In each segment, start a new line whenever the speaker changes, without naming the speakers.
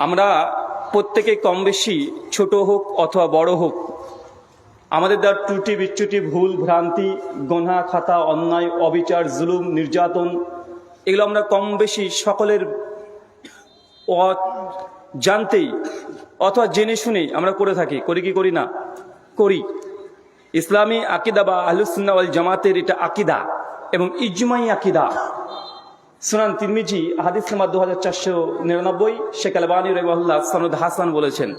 আমরা প্রত্যেকে কম বেশি ছোট হোক অথবা বড় হোক আমাদের দ্বারা ত্রুটি বিচ্যুতি ভুল ভ্রান্তি গোনা খাতা অন্যায় অবিচার জুলুম নির্যাতন এগুলো আমরা কম বেশি সকলের জানতেই অথবা জেনে শুনেই আমরা করে থাকি, করি কি করি না? করি। ইসলামী আকিদা বা আহলুস সুন্নাহ ওয়াল জামাতের এটা আকিদা এবং ইজমাই আকিদা। সুনান তিরমিজি হাদিস নাম্বার 2499, শেখ আলবানী রাহিমাহুল্লাহ সনদ হাসান বলেছেন,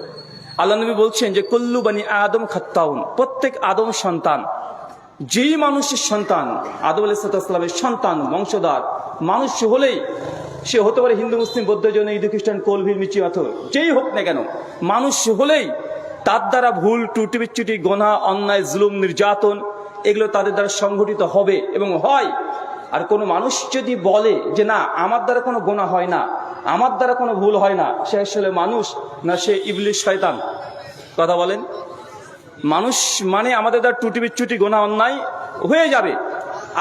আল্লাহ নবী বলছেন যে কুল্লু বানি আদম খাত্তাউন, প্রত্যেক আদম সন্তান, যেই মানুষের সন্তান আদম আলাইহিস সালামের সন্তান বংশধর মানুষ হলেই সে হতে পারে হিন্দু মুসলিম বৌদ্ধ জৈন ইহুদি খ্রিস্টান কলভির মিচি পাথর যেই হোক না কেন, মানুষ হলেই তার দ্বারা ভুল ত্রুটি বিচ্যুতি গোনা অন্যায় জুলুম নির্যাতন এগুলো তাদের দ্বারা সংঘটিত হবে এবং হয়। আর কোনো মানুষ যদি বলে যে না আমার দ্বারা কোনো গোনা হয় না, আমার দ্বারা কোনো ভুল হয় না, সে আসলে মানুষ না সে ইবলিশ শয়তান? কথা বলেন। মানুষ মানে আমাদের দ্বারা ত্রুটি বিচ্যুতি গোনা অন্যায় হয়ে যাবে,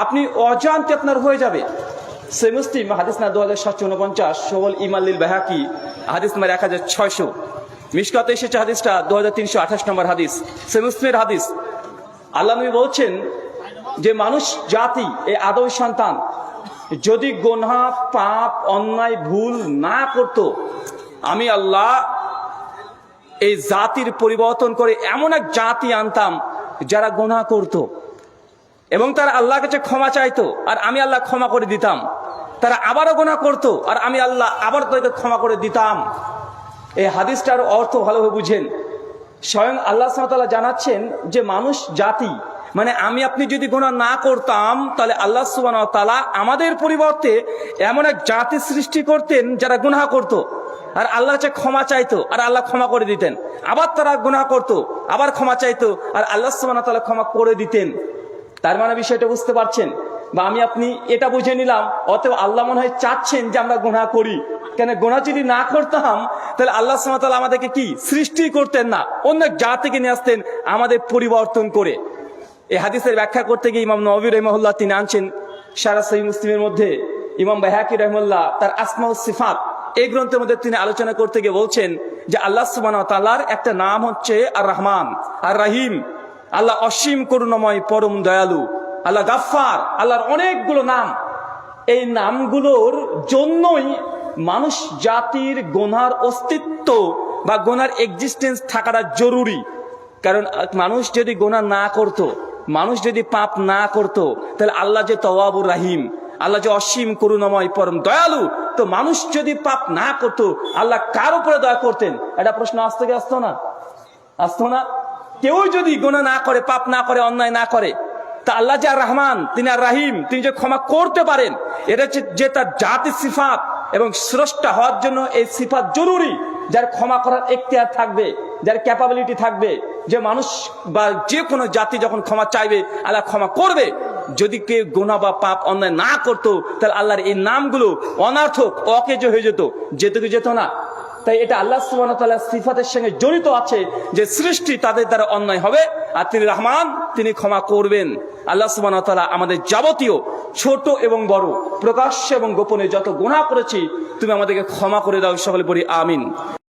আপনি অজান্তে আপনার হয়ে যাবে। সে মুসলিম হাদিস না 2749, সওয়াল ইমাল্লিল বাহাকি হাদিস নাম্বার 1600, মিশকাতে এসেছে হাদিসটা 2328 নম্বর হাদিস, সে মুসলিমের হাদিস। আল্লাহ নবী বলছেন যে মানুষ জাতি এই আদম সন্তান যদি গোনা পাপ অন্যায় ভুল না করত, আমি আল্লাহ এই জাতির পরিবর্তন করে এমন এক জাতি আনতাম যারা গোনা করত এবং তারা আল্লাহর কাছে ক্ষমা চাইতো আর আমি আল্লাহ ক্ষমা করে দিতাম। তারা আবারও গোনা করত আর আমি আল্লাহ আবার তাদেরকে ক্ষমা করে দিতাম। এই হাদিসটার অর্থ ভালোভাবে বুঝেন। স্বয়ং আল্লাহ সুবহানাহু ওয়া তাআলা জানাচ্ছেন যে মানুষ জাতি মানে আমি আপনি যদি গোনা না করতাম তাহলে আল্লাহ সুবহানাহু ওয়া তাআলা আমাদের পরিবর্তে এমন এক জাতি সৃষ্টি করতেন যারা গুনাহ করত আর আল্লাহর কাছে ক্ষমা চাইতো আর আল্লাহ ক্ষমা করে দিতেন। আবার তারা গুনাহ করত, আবার ক্ষমা চাইতো আর আল্লাহ সুবহানাহু ওয়া তাআলা ক্ষমা করে দিতেন। তার মানে বিষয়টা বুঝতে পারছেন? বা আমি আপনি এটা বুঝে নিলাম অতএব আল্লাহ মনে হয় চাচ্ছেন যে আমরা গুনাহ করি। কেন গুনাহ যদি না করতাম তাহলে আল্লাহ সুবহানাহু ওয়া তাআলা আমাদেরকে কি সৃষ্টি করতেন না, অন্য জাতিকে নিয়ে আসতেন আমাদের পরিবর্তন করে। এই হাদিসের ব্যাখ্যা করতে গিয়ে ইমাম নববী রাহিমাহুল্লাহ তিনি আনছেন শারহ সহিহ মুসলিমের মধ্যে, ইমাম বাইহাকি রাহিমাহুল্লাহ তার আসমা ও সিফাত এই গ্রন্থের মধ্যে তিনি আলোচনা করতে গিয়ে বলছেন যে আল্লাহ সুবহানাহু ওয়া তাআলার একটা নাম হচ্ছে আর রহমান আর রহিম। আল্লাহ অসীম করুণাময় পরম দয়ালু, আল্লাহ গাফফার, আল্লাহর অনেকগুলো নাম। এই নামগুলোর জন্যই মানুষ জাতির গোনার অস্তিত্ব বা গোনার এক্সিস্টেন্স থাকাটা জরুরি। কারণ মানুষ যদি গোনা না করত, মানুষ যদি পাপ না করত, তাহলে আল্লাহ যে তওয়াবুর রাহিম, আল্লাহ যে অসীম করুণাময় পরম দয়ালু, তো মানুষ যদি পাপ না করত আল্লাহ কার উপরে দয়া করতেন? এটা প্রশ্ন আসতো কি আসতো না? আসতো না? কেউ যদি গোনা না করে, পাপ না করে, অন্যায় না করে, তা আল্লাহ যে আর রহমান তিনি আর রাহিম, তিনি যে ক্ষমা করতে পারেন, এটা যে তার জাতি সিফাত এবং স্রষ্টা হওয়ার জন্য এই সিফাত জরুরি। যার ক্ষমা করার এখতিয়ার থাকবে, যার ক্যাপাবিলিটি থাকবে, যে মানুষ বা যে কোনো জাতি যখন ক্ষমা চাইবে আল্লাহ ক্ষমা করবে। যদি কেউ গোনা বা পাপ অন্যায় না করতো তাহলে আল্লাহর এই নামগুলো অনার্থক অকেজ হয়ে যেত না। তাই এটা আল্লাহ সুবহানাহু ওয়া তাআলার সিফাতের সঙ্গে জড়িত আছে যে সৃষ্টি তাদের দ্বারা অন্যায় হবে আর তিনি রহমান, তিনি ক্ষমা করবেন। আল্লাহ সুবহানাহু ওয়া তাআলা আমাদের যাবতীয় ছোট এবং বড়, প্রকাশ্য এবং গোপনে যত গুনাহ করেছি তুমি আমাদেরকে ক্ষমা করে দাও, সকলে পড়ি আমিন।